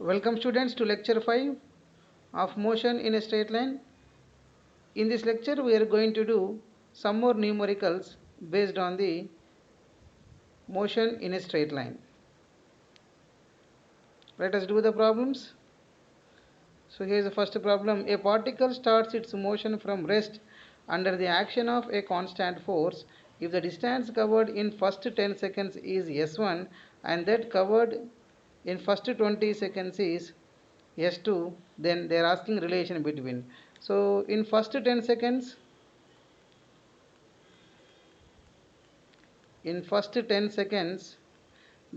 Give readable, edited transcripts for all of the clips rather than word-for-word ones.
Welcome students to lecture 5 of motion in a straight line. In this lecture we are going to do some more numericals based on the motion in a straight line. Let us do the problems. So here is the first problem. A particle starts its motion from rest under the action of a constant force. If the distance covered in first 10 seconds is s1 and that covered in first 20 seconds is s2, then they are asking relation between. So in first 10 seconds,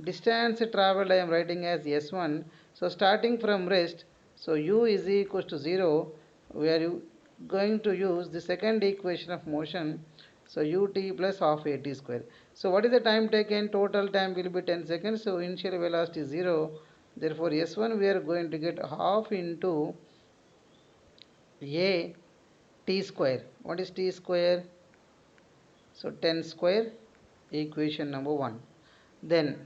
distance traveled I am writing as s1. So starting from rest, so u is equals to 0. We are going to use the second equation of motion. So ut plus half at square. So what is the time taken? Total time will be 10 seconds. So initial velocity is 0. Therefore s1 we are going to get half into a t square. What is t square? So 10 square, equation number 1. Then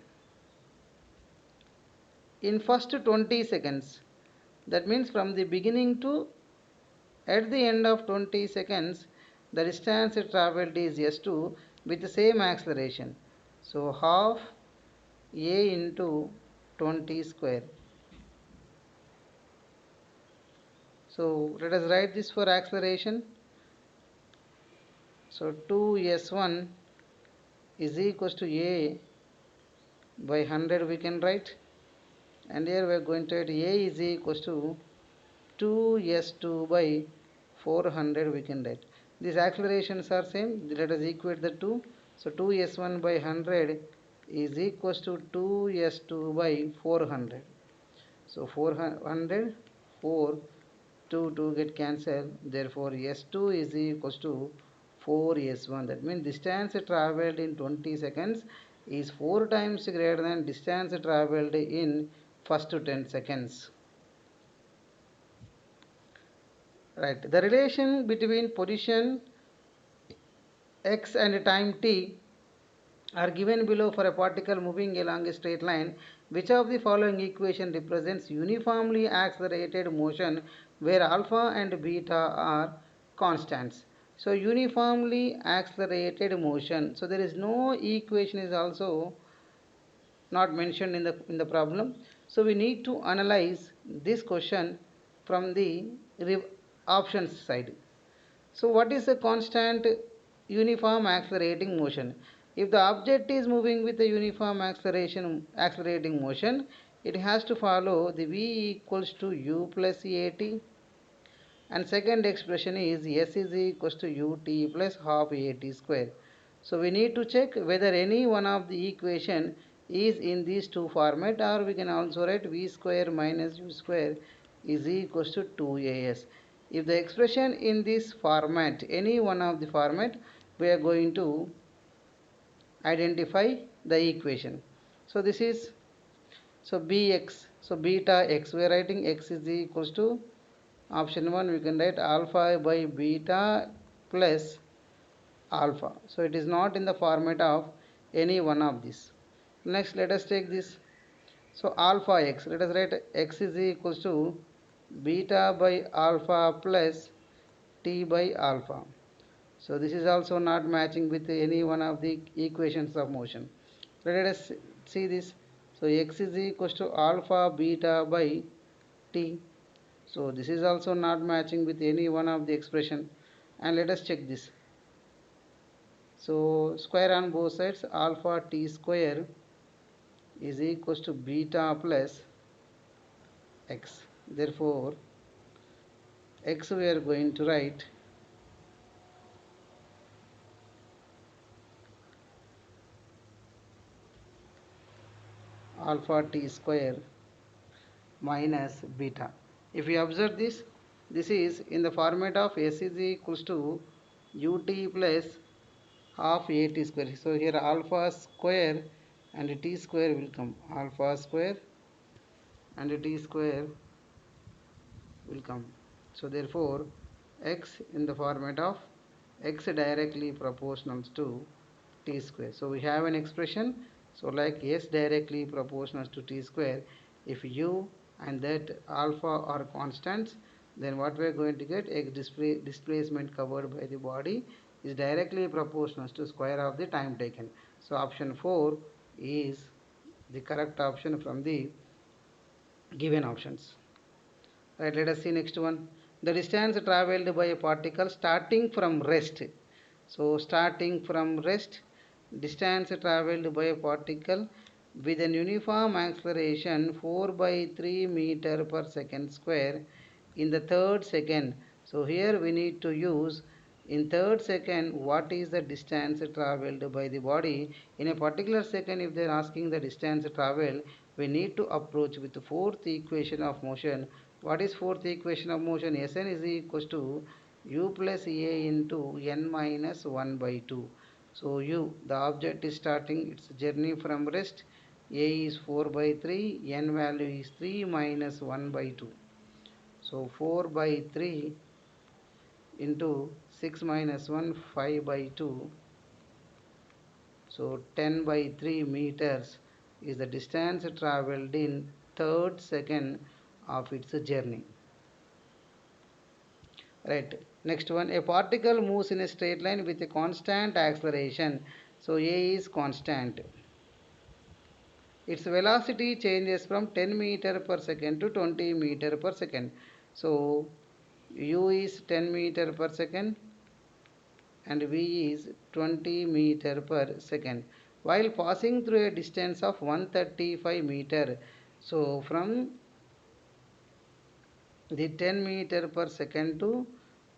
in first 20 seconds, that means from the beginning to at the end of 20 seconds, the distance travelled is s2 with the same acceleration. So half a into 20 square. So let us write this for acceleration. So 2s1 is equals to a by 100 we can write, and here we are going to write a is equals to 2s2 by 400 we can write. These accelerations are same. Let us equate the two. So 2s1 by 100 is equals to 2s2 by 400. So 400, 4, 2 get cancelled. Therefore s2 is equals to 4s1. That means distance travelled in 20 seconds is 4 times greater than distance travelled in first 10 seconds. Right. The relation between position x and time t are given below for a particle moving along a straight line. Which of the following equation represents uniformly accelerated motion where alpha and beta are constants? So uniformly accelerated motion. So there is no equation is also not mentioned in the problem. So we need to analyze this question from the options side. So what is a constant uniform accelerating motion? If the object is moving with a uniform accelerating motion, it has to follow the v equals to u plus at, and second expression is s is equals to ut plus half at square. So we need to check whether any one of the equation is in these two format, or we can also write v square minus u square is equals to 2as. If the expression in this format, any one of the format, we are going to identify the equation. So this is, so bx, so beta x, we are writing x is equals to option 1, we can write alpha by beta plus alpha. So it is not in the format of any one of these. Next let us take this. So alpha x, let us write x is equals to beta by alpha plus t by alpha. So this is also not matching with any one of the equations of motion. Let us see this. So x is equals to alpha beta by t. So this is also not matching with any one of the expression. And let us check this. So square on both sides, alpha t square is equals to beta plus x. Therefore x we are going to write alpha t square minus beta. If you observe this, this is in the format of s is equals to ut plus half at square. So here alpha square and t square will come. Alpha square and t square will come. So therefore x in the format of x directly proportional to t square. So we have an expression. So like s directly proportional to t square, if u and that alpha are constants, then what we are going to get, x displacement covered by the body is directly proportional to square of the time taken. So option 4 is the correct option from the given options. Right, let us see next one. The distance traveled by a particle starting from rest. So starting from rest, distance traveled by a particle with an uniform acceleration 4 by 3 meter per second square in the third second. So here we need to use in third second what is the distance traveled by the body. In a particular second, if they are asking the distance traveled, we need to approach with the fourth equation of motion. What is fourth equation of motion? Sn is equals to u plus a into n minus 1 by 2. So u, the object is starting its journey from rest. A is 4 by 3, n value is 3 minus 1 by 2. So 4 by 3 into 6 minus 1, 5 by 2. So 10 by 3 meters is the distance traveled in third second of its journey. Right, next one, a particle moves in a straight line with a constant acceleration. So a is constant. Its velocity changes from 10 meter per second to 20 meter per second. So u is 10 meter per second and v is 20 meter per second while passing through a distance of 135 meter. So from the 10 meter per second to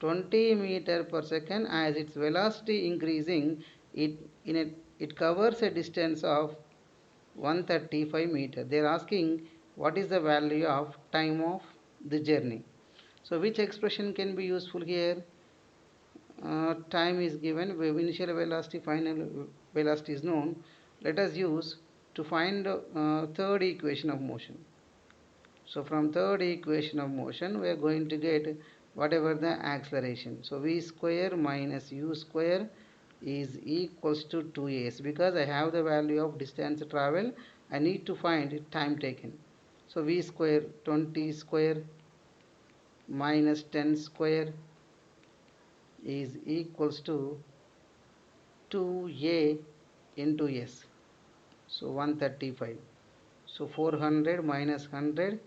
20 meter per second, as its velocity increasing, it covers a distance of 135 meter. They are asking what is the value of time of the journey. So which expression can be useful here? Time is given, initial velocity, final velocity is known. Let us use to find third equation of motion. So from third equation of motion, we are going to get whatever the acceleration. So v square minus u square is equals to 2as. Because I have the value of distance travel, I need to find time taken. So v square 20 square minus 10 square is equals to 2a into s. So 135. So 400 minus 100.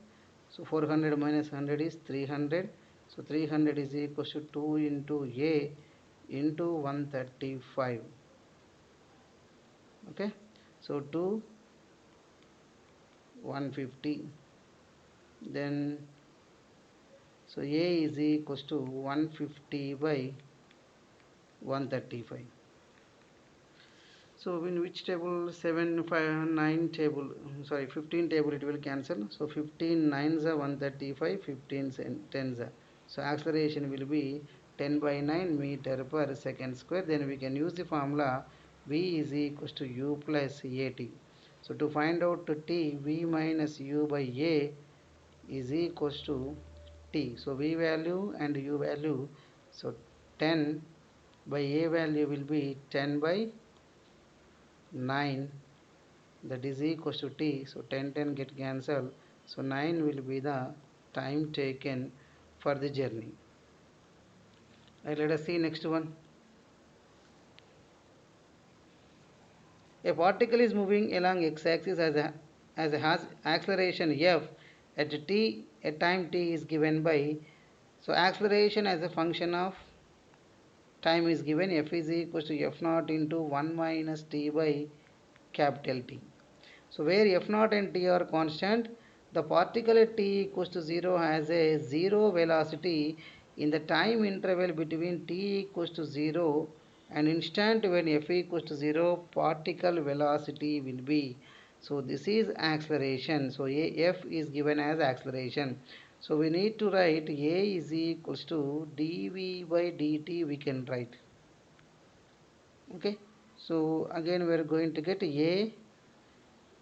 So 400 minus 100 is 300. So 300 is equals to 2 into a into 135. Okay. So 2 150. Then so a is equals to 150 by 135. So in which table? 7, 5, 9 table, sorry, 15 table it will cancel. So 15 9s are 135, 15 10s are. So acceleration will be 10 by 9 meter per second square. Then we can use the formula v is equals to u plus at. So to find out t, v minus u by a is equals to t. So v value and u value. So 10 by a value will be 10 by 9, that is equals to t. So 10 10 get cancelled. So 9 will be the time taken for the journey. Right, let us see next one. A particle is moving along x-axis as has acceleration f at t at time t is given by, so acceleration as a function of time is given, f is equals to f naught into 1 minus t by capital T. So where f naught and t are constant, the particle at t equals to 0 has a 0 velocity in the time interval between t equals to 0 and instant when f equals to 0, particle velocity will be. So this is acceleration. So f is given as acceleration. So we need to write a is equals to dv by dt, we can write. Okay. So again we are going to get a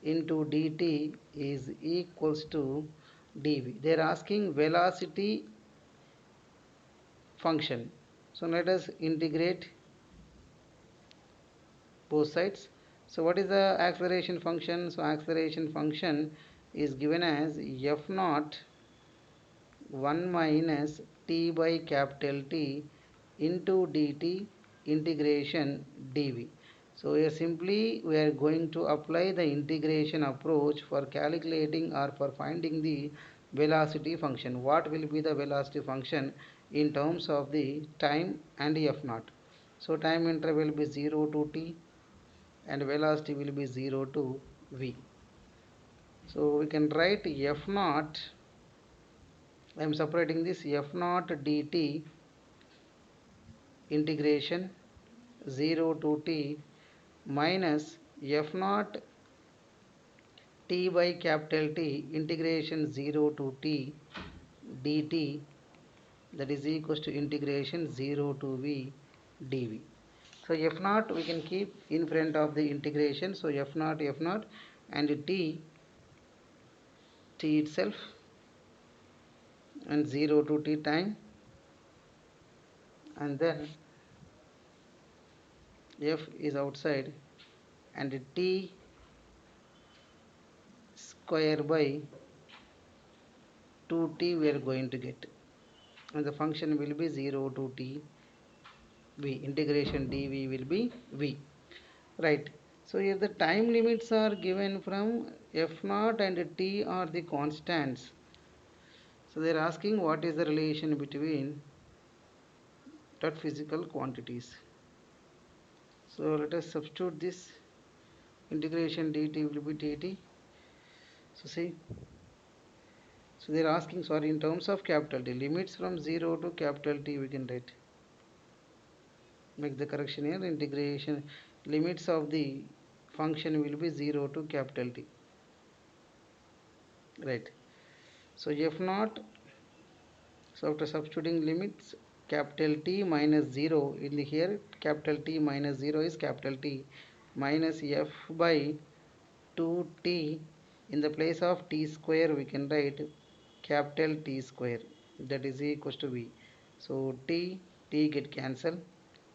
into dt is equals to dv. They are asking velocity function. So let us integrate both sides. So what is the acceleration function? So acceleration function is given as f naught 1 minus t by capital T into dt integration dv. So here simply we are going to apply the integration approach for calculating or for finding the velocity function. What will be the velocity function in terms of the time and f naught? So time interval will be 0 to t and velocity will be 0 to v. So we can write f naught, I am separating this, f naught dt integration 0 to t minus f naught t by capital T integration 0 to t dt, that is equals to integration 0 to v dv. So f naught we can keep in front of the integration. So f naught and t itself and 0 to t time, and then f is outside and t square by 2t we are going to get, and the function will be 0 to t v, integration dv will be v, right. So here the time limits are given from f naught and t are the constants. So they are asking what is the relation between that physical quantities. So let us substitute this, integration dt will be dt. So see, so they are asking, sorry, in terms of capital T, limits from 0 to capital T we can write. Make the correction here, integration limits of the function will be 0 to capital T, right. So f naught, so after substituting limits, capital T minus 0 in the here, capital T minus 0 is capital T minus f by 2t, in the place of t square we can write capital T square, that is equals to v. So t get cancelled.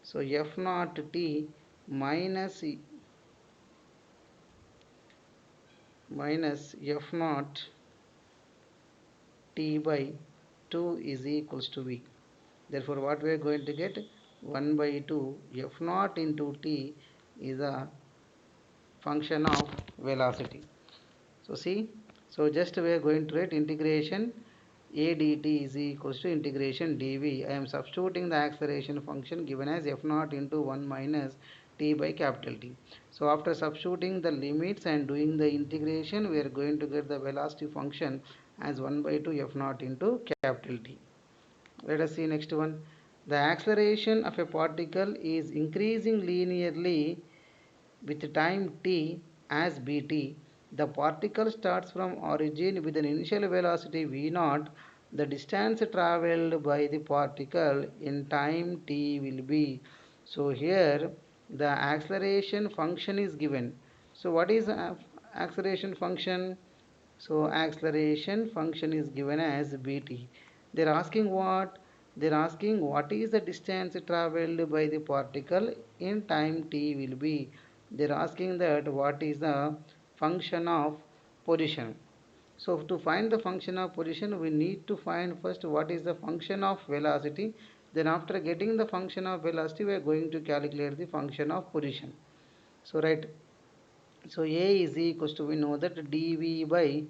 So f naught t minus f naught t by 2 is equals to v. Therefore what we are going to get, 1 by 2 f naught into t is a function of velocity. So see, so just we are going to write integration a dt is equals to integration dv. I am substituting the acceleration function given as f naught into 1 minus t by capital T. So after substituting the limits and doing the integration, we are going to get the velocity function as 1 by 2 f naught into capital T. Let us see next one. The acceleration of a particle is increasing linearly with time t as bt. The particle starts from origin with an initial velocity v0. The distance travelled by the particle in time t will be. So here the acceleration function is given. So what is acceleration function? So acceleration function is given as bt. They are asking what? They are asking what is the distance travelled by the particle in time t will be. They are asking that what is the function of position. So to find the function of position, we need to find first what is the function of velocity. Then after getting the function of velocity, we are going to calculate the function of position. So right. So A is equals to, we know that dv by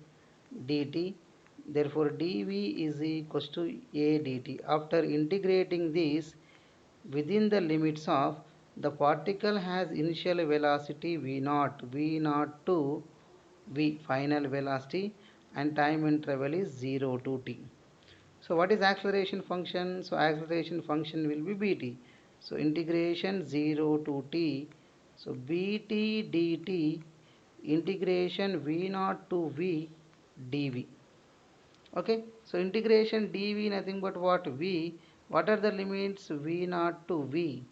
dt. Therefore dv is equals to A dt. After integrating this within the limits of, the particle has initial velocity v0 to v final velocity, and time interval is 0 to t. So what is acceleration function? So acceleration function will be bt. So integration 0 to t. So bt dt integration v0 to v dv. Okay. So integration dv nothing but what? V. What are the limits? v0 to v.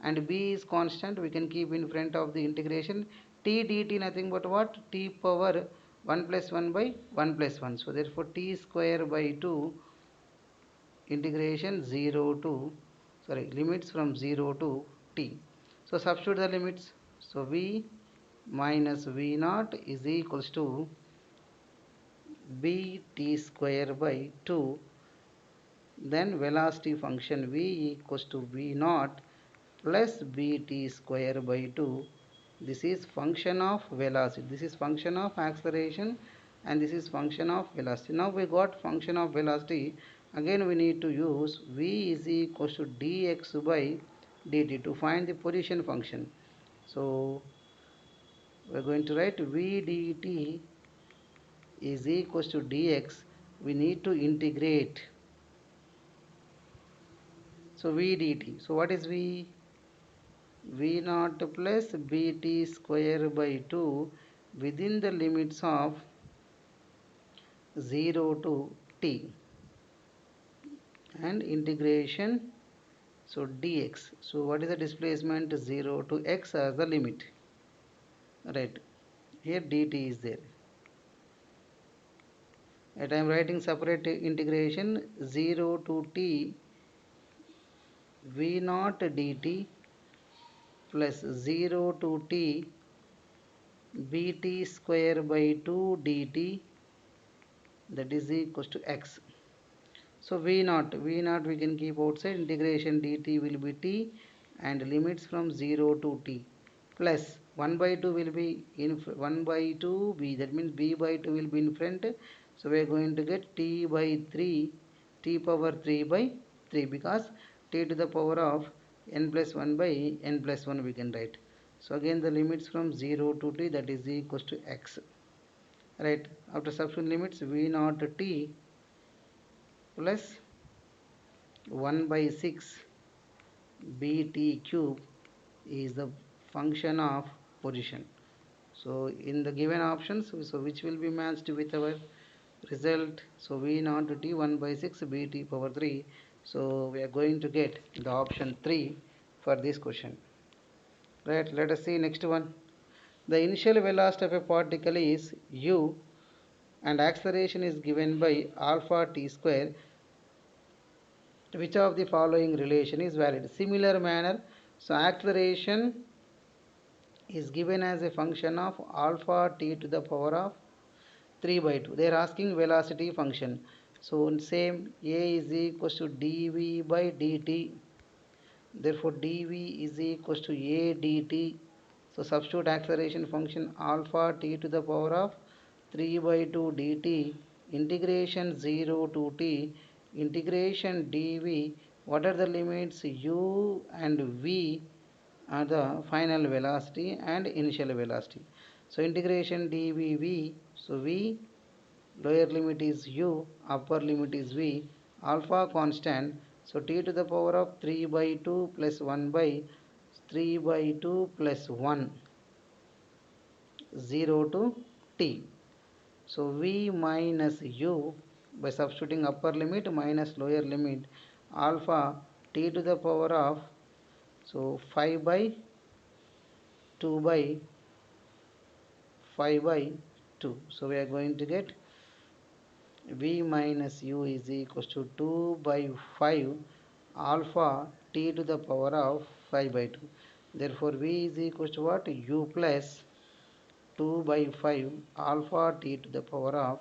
And b is constant, we can keep in front of the integration. T dt nothing but what? T power 1 plus 1 by 1 plus 1. So therefore t square by 2 integration 0 to, sorry, limits from 0 to t. So substitute the limits. So v minus v naught is equals to bt square by 2, then velocity function v equals to v naught plus bt square by 2. This is function of velocity, this is function of acceleration, and this is function of velocity. Now we got function of velocity. Again we need to use v is equals to dx by dt to find the position function. So we are going to write v dt is equals to dx. We need to integrate. So v dt. So what is v? v naught plus bt square by 2 within the limits of 0 to t, and integration, so dx. So what is the displacement? 0 to x as the limit, right? Here dt is there, and I am writing separate integration 0 to t v naught dt plus 0 to t bt square by 2 dt, that is equals to x. So v naught we can keep outside, integration dt will be t and limits from 0 to t, plus 1 by 2 will be in 1 by 2 b, that means b by 2 will be in front. So we are going to get t by 3, t power 3 by 3, because t to the power of n plus 1 by n plus 1 we can write. So again the limits from 0 to t, that is equals to x, right? After substituting limits, v naught t plus 1 by 6 bt cube is the function of position. So in the given options, so which will be matched with our result? So v naught t 1 by 6 bt power 3. So we are going to get the option 3 for this question, right? Let us see next one. The initial velocity of a particle is u and acceleration is given by alpha t square. Which of the following relation is valid? Similar manner, so acceleration is given as a function of alpha t to the power of 3 by 2. They are asking velocity function. So same, a is equals to dv by dt. Therefore dv is equals to a dt. So substitute acceleration function alpha t to the power of 3 by 2 dt, integration 0 to t, integration dv. What are the limits? U and v are the final velocity and initial velocity. So integration dv, so v, lower limit is u, upper limit is v, alpha constant. So t to the power of 3 by 2 plus 1 by 3 by 2 plus 1, 0 to t. So v minus u, by substituting upper limit minus lower limit, alpha t to the power of, so 5 by 2 by 5 by 2. So we are going to get v minus u is equals to 2 by 5 alpha t to the power of 5 by 2. Therefore v is equals to what? U plus 2 by 5 alpha t to the power of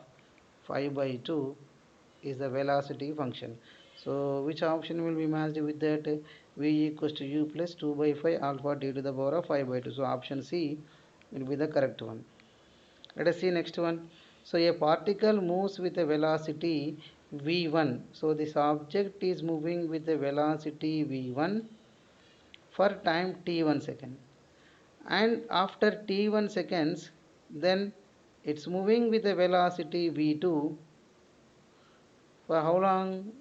5 by 2 is the velocity function. So which option will be matched with that? V equals to u plus 2 by 5 alpha t to the power of 5 by 2. So option C will be the correct one. Let us see next one. So a particle moves with a velocity v1. So this object is moving with a velocity v1 for time t1 second, and after t1 seconds then it's moving with a velocity v2 for how long?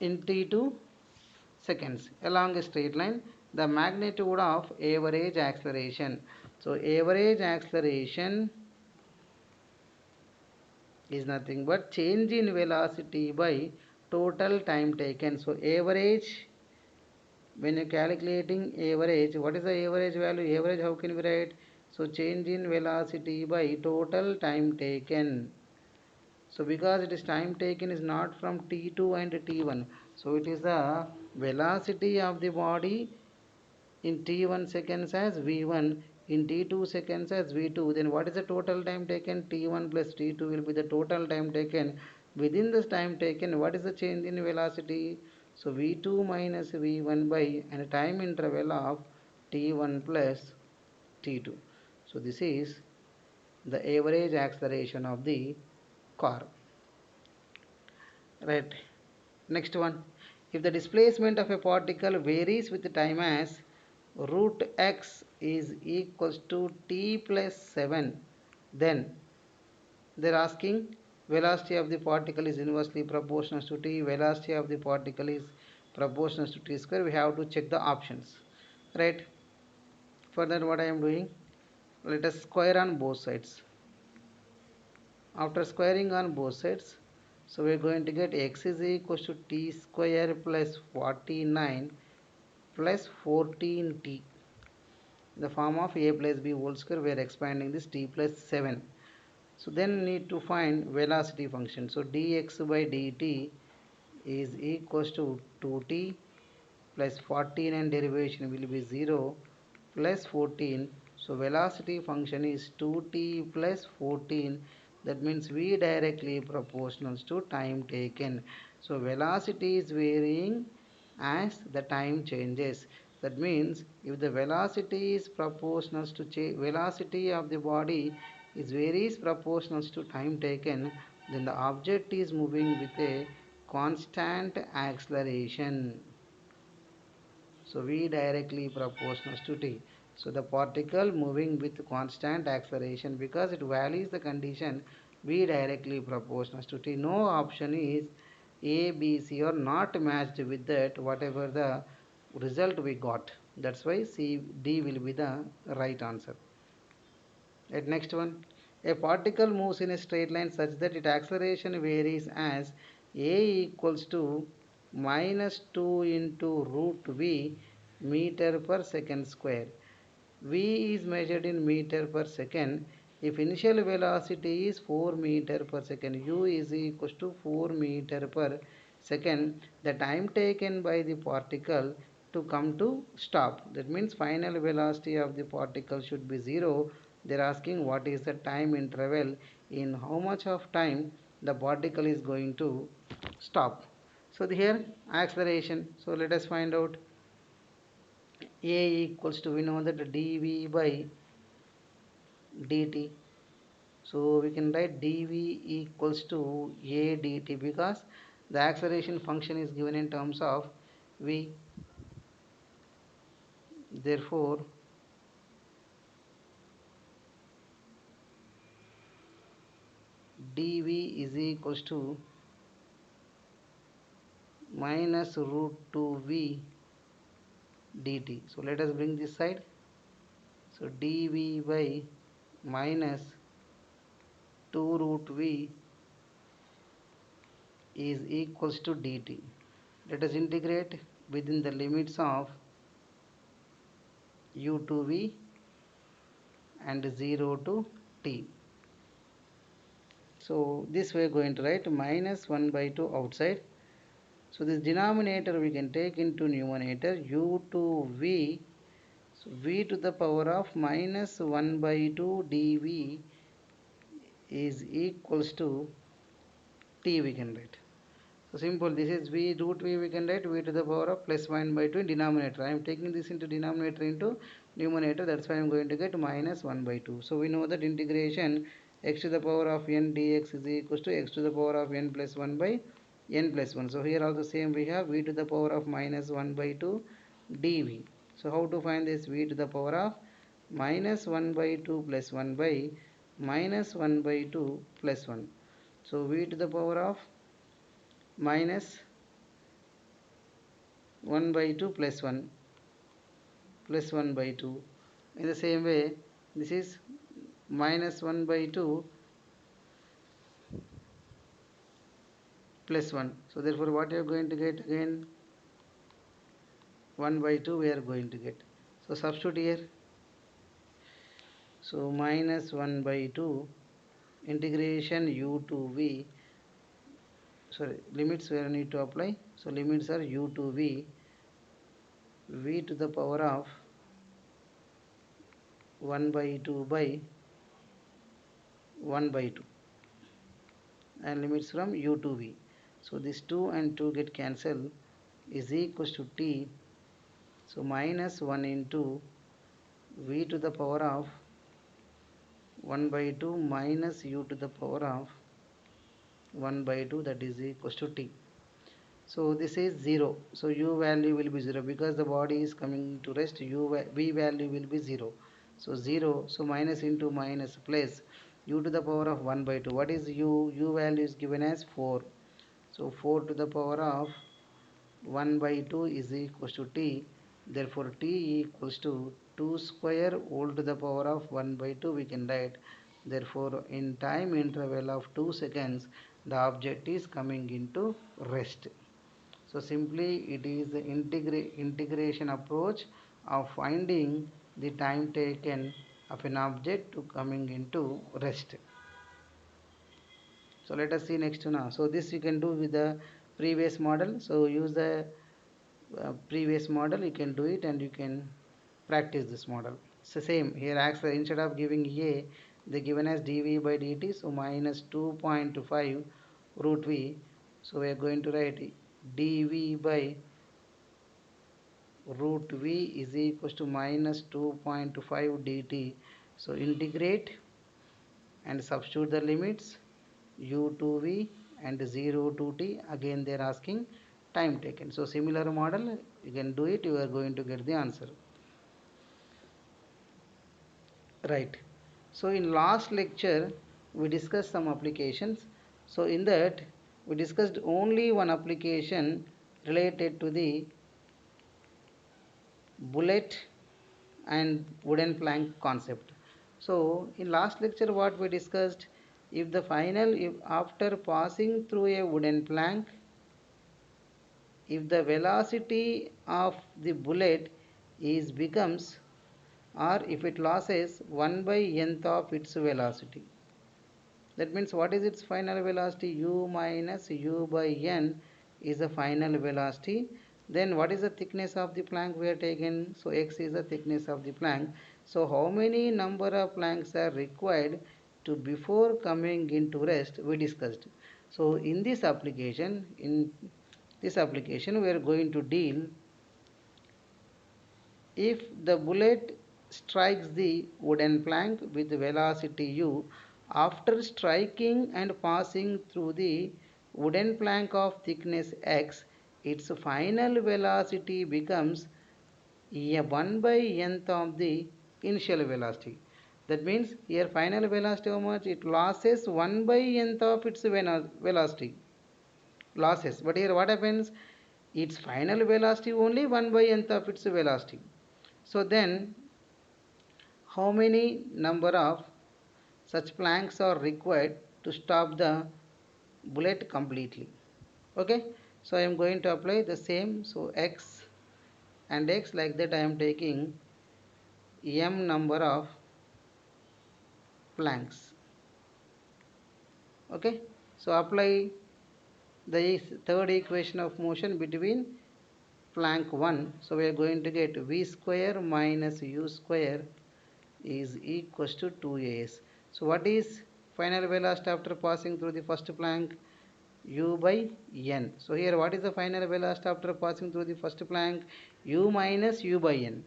In t2 seconds along a straight line. The magnitude of average acceleration. So average acceleration is nothing but change in velocity by total time taken. So average, when you're calculating average, what is the average value? Average, how can we write? So change in velocity by total time taken. So because it is time taken is not from t2 and t1, so it is the velocity of the body in t1 seconds as v1, in t2 seconds as v2, then what is the total time taken? t1 plus t2 will be the total time taken. Within this time taken, what is the change in velocity? So v2 minus v1 by and time interval of t1 plus t2. So this is the average acceleration of the car. Right. Next one. If the displacement of a particle varies with time as root x is equals to t plus 7, then they're asking velocity of the particle is inversely proportional to t, velocity of the particle is proportional to t square. We have to check the options. Right. For that, what I am doing, let us square on both sides. After squaring on both sides, so we are going to get x is equals to t square plus 49 plus 14t in the form of a plus b whole square. We are expanding this t plus 7. So then need to find velocity function. So dx by dt is equals to 2t plus 14 and derivation will be 0 plus 14. So velocity function is 2t plus 14. That means v directly proportional to time taken. So velocity is varying as the time changes. That means if the velocity is proportional to velocity of the body is varies proportional to time taken, then the object is moving with a constant acceleration. So v directly proportional to t. So the particle moving with constant acceleration because it values the condition v directly proportional to t. No option is A, B, C are not matched with that whatever the result we got. That's why C, D will be the right answer. At next one, a particle moves in a straight line such that its acceleration varies as a equals to minus 2 into root v meter per second square. V is measured in meter per second. If initial velocity is 4 meter per second, u is equals to 4 meter per second, the time taken by the particle to come to stop. That means final velocity of the particle should be 0. They are asking what is the time interval, in how much of time the particle is going to stop. So here acceleration. So let us find out. A equals to, we know that dv by dt. So we can write dv equals to a dt because the acceleration function is given in terms of v. Therefore dv is equals to minus root 2v dt. So let us bring this side. So dv by minus 2 root v is equals to dt. Let us integrate within the limits of u to v and 0 to t. So this we are going to write minus 1 by 2 outside. So this denominator we can take into numerator u to v. So v to the power of minus 1 by 2 dv is equals to t we can write. So simple, this is v root v, we can write v to the power of plus 1 by 2 in denominator. I am taking this into denominator into numerator, that's why I am going to get minus 1 by 2. So we know that integration x to the power of n dx is equals to x to the power of n plus 1 by n plus 1. So here also same we have v to the power of minus 1 by 2 dv. So how to find this? V to the power of minus 1 by 2 plus 1 by minus 1 by 2 plus 1. So v to the power of minus 1 by 2 plus 1 plus 1 by 2. In the same way, this is minus 1 by 2 plus 1. So therefore what you are going to get again? 1 by 2 we are going to get. So substitute here. So minus 1 by 2 integration u to v. Sorry, limits where I need to apply. So limits are u to v, v to the power of 1 by 2 by 1 by 2, and limits from u to v. So this 2 and 2 get cancelled, is equals to t. So minus 1 into v to the power of 1 by 2 minus u to the power of 1 by 2, that is equals to t. So this is 0. So u value will be 0 because the body is coming to rest. V value will be 0. So 0. So minus into minus plus u to the power of 1 by 2. What is u? U value is given as 4. So 4 to the power of 1 by 2 is equals to t. Therefore t equals to 2 square whole to the power of 1 by 2 we can write. Therefore in time interval of 2 seconds the object is coming into rest. So simply it is the integration approach of finding the time taken of an object to coming into rest. So let us see next now. So this you can do with the previous model. So use the previous model, you can do it and you can practice this model. So same here, instead of giving a, they given as dv by dt. So minus 2.5 root v. So we are going to write dv by root v is equals to minus 2.5 dt. So integrate and substitute the limits u to v and 0 to t. Again they are asking time taken. So similar model, you can do it, you are going to get the answer. Right. So in last lecture we discussed some applications. So in that we discussed only one application related to the bullet and wooden plank concept. So in last lecture what we discussed, if after passing through a wooden plank, if the velocity of the bullet is becomes, or if it loses 1 by nth of its velocity, that means what is its final velocity? U minus u by n is the final velocity. Then what is the thickness of the plank we are taken? So x is the thickness of the plank. So how many number of planks are required to before coming into rest, we discussed. So in this application we are going to deal if the bullet strikes the wooden plank with velocity u, after striking and passing through the wooden plank of thickness x, its final velocity becomes a 1 by nth of the initial velocity. That means here final velocity how much? It loses 1 by nth of its velocity. Losses. But here what happens? Its final velocity only 1 by nth of its velocity. So then how many number of such planks are required to stop the bullet completely? Okay, so I am going to apply the same. So x and x, like that I am taking m number of planks. Okay, so apply the third equation of motion between plank 1. So we are going to get v square minus u square is equals to 2as. So what is final velocity after passing through the first plank? U by n. So here what is the final velocity after passing through the first plank? U minus u by n.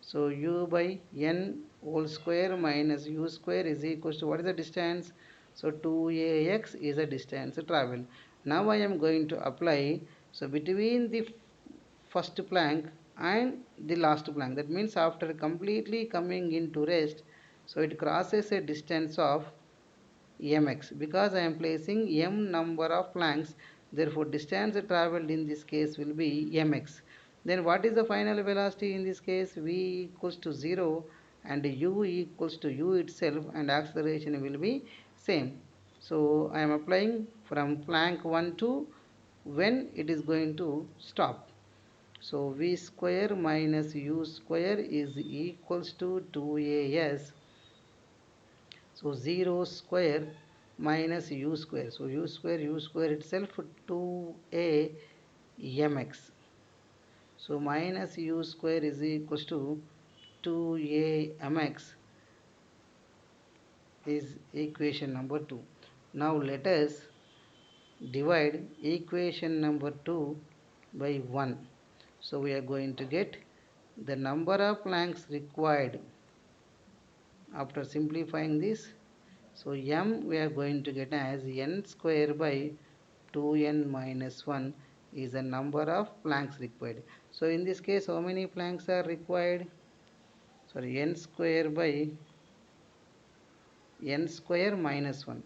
So u by n whole square minus u square is equals to, what is the distance? So 2ax is the distance traveled. Now I am going to apply, so between the first plank and the last plank, that means after completely coming into rest, so it crosses a distance of mx, because I am placing m number of planks, therefore distance traveled in this case will be mx. Then what is the final velocity in this case? V equals to 0 and u equals to u itself, and acceleration will be same. So I am applying from plank 1 to when it is going to stop. So v square minus u square is equals to 2as. So 0 square minus u square. So u square itself 2a mx. So minus u square is equals to 2a mx. is equation number 2. Now let us divide equation number 2 by 1. So we are going to get the number of planks required. After simplifying this, so m we are going to get as n square by 2n minus 1 is the number of planks required. So in this case, how many planks are required? Sorry, n square by n square minus 1.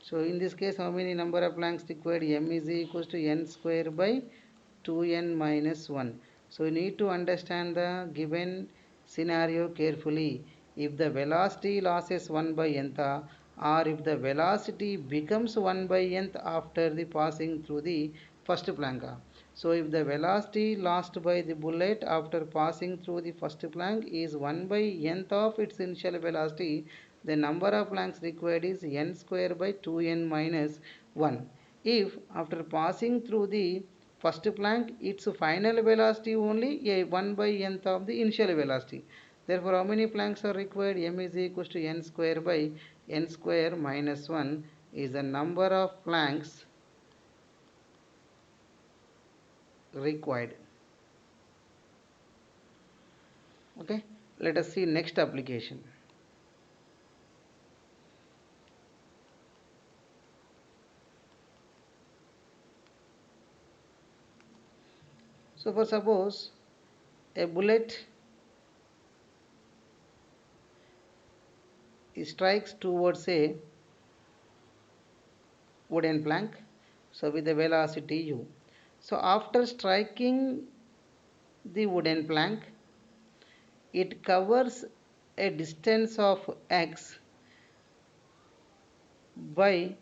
So in this case, how many number of planks required? M is equals to n square by 2n minus 1. So you need to understand the given scenario carefully. If the velocity losses 1 by nth, or if the velocity becomes 1 by nth after the passing through the first plank. So if the velocity lost by the bullet after passing through the first plank is 1 by nth of its initial velocity, the number of planks required is n square by 2n minus 1. If after passing through the first plank its final velocity only a 1 by nth of the initial velocity. Therefore, how many planks are required? M is equals to n square by n square minus 1 is the number of planks required. Okay, let us see next application. So for suppose a bullet strikes towards a wooden plank, so with the velocity u. So after striking the wooden plank, it covers a distance of x by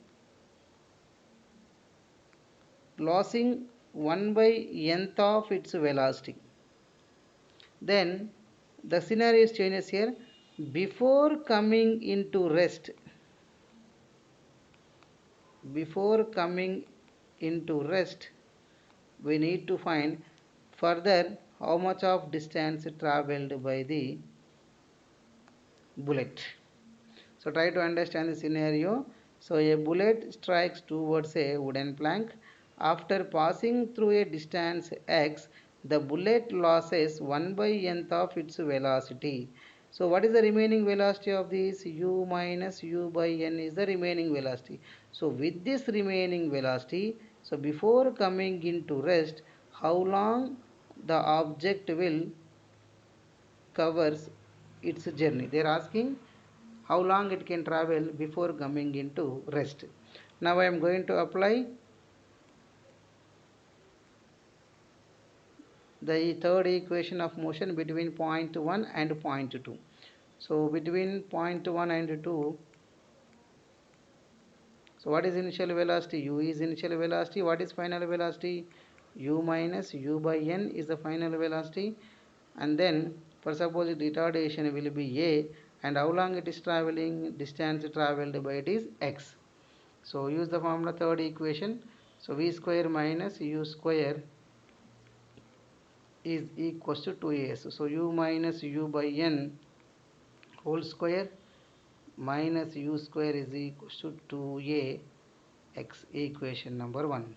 losing 1 by nth of its velocity. Then the scenario changes here. Before coming into rest, we need to find further how much of distance traveled by the bullet. So try to understand the scenario. So a bullet strikes towards a wooden plank. After passing through a distance x, the bullet loses 1 by nth of its velocity. So what is the remaining velocity of this? U minus u by n is the remaining velocity. So with this remaining velocity, so before coming into rest, how long the object will covers its journey? They are asking how long it can travel before coming into rest. Now I am going to apply the third equation of motion between point 1 and point 2. So between point 1 and 2, so what is initial velocity? U is initial velocity. What is final velocity? U minus u by n is the final velocity. And then for suppose retardation will be a, and how long it is traveling? Distance traveled by it is x. So use the formula third equation. So v square minus u square is equals to 2as. So u minus u by n whole square minus u square is equals to 2a x, equation number 1.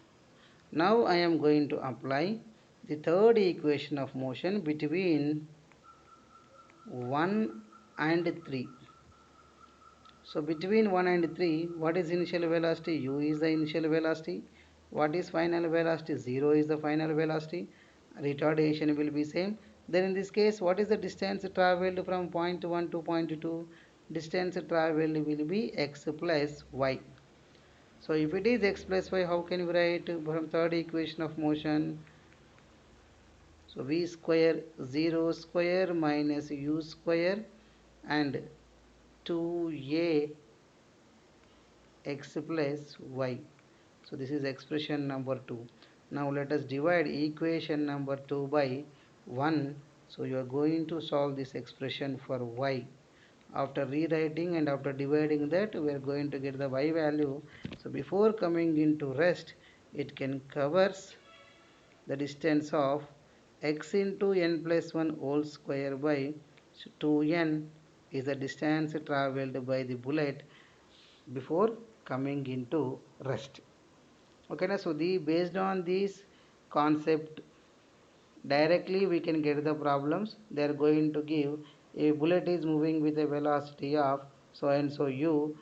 Now I am going to apply the third equation of motion between 1 and 3. So between 1 and 3, what is initial velocity? U is the initial velocity. What is final velocity? 0 is the final velocity. Retardation will be same. Then in this case, what is the distance traveled from point 1 to point 2? Distance traveled will be x plus y. So if it is x plus y, how can we write from third equation of motion? So v square 0 square minus u square and 2a x plus y. So this is expression number 2. Now let us divide equation number 2 by 1. So you are going to solve this expression for y. After rewriting and after dividing that, we are going to get the y value. So before coming into rest, it can covers the distance of x into n plus 1 whole square by 2n is the distance traveled by the bullet before coming into rest. Okay, so based on this concept directly we can get the problems. They are going to give a bullet is moving with a velocity of so and so u.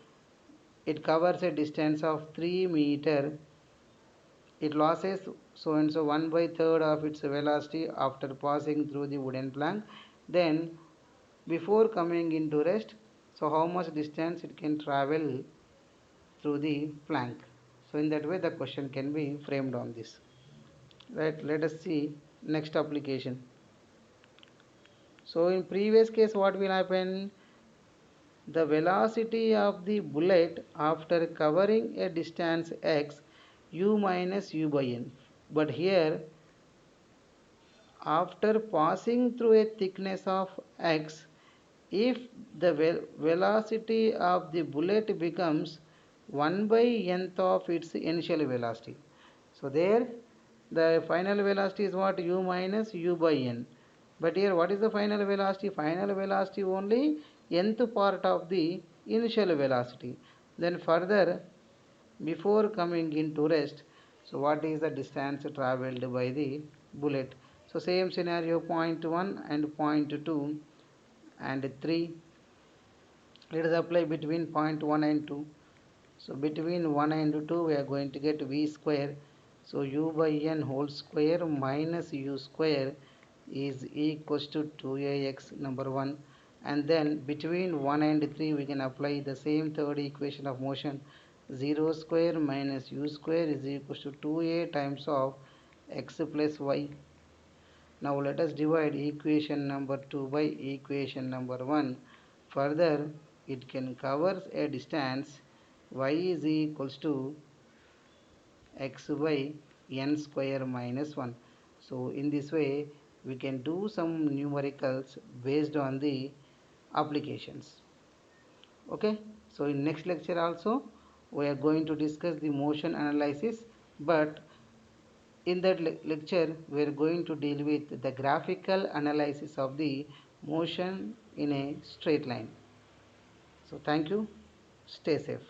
It covers a distance of 3 meter. It loses so and so 1 by third of its velocity after passing through the wooden plank. Then before coming into rest, so how much distance it can travel through the plank. So in that way the question can be framed on this. Right, let us see next application. So in previous case what will happen? The velocity of the bullet after covering a distance x, u minus u by n. But here after passing through a thickness of x, if the velocity of the bullet becomes 1 by nth of its initial velocity. So there the final velocity is what? U minus u by n. But here what is the final velocity? Final velocity only nth part of the initial velocity. Then further before coming into rest, so what is the distance traveled by the bullet? So same scenario, point 1 and point 2 and 3. Let us apply between point 1 and 2. So between 1 and 2 we are going to get v square. So u by n whole square minus u square is equals to 2ax, number 1. And then between 1 and 3 we can apply the same third equation of motion. 0 square minus u square is equals to 2a times of x plus y. Now let us divide equation number 2 by equation number 1. Further, it can cover a distance y is equals to x by n square minus 1. So in this way we can do some numericals based on the applications. Okay, so in next lecture also we are going to discuss the motion analysis, but in that lecture we are going to deal with the graphical analysis of the motion in a straight line. So thank you, stay safe.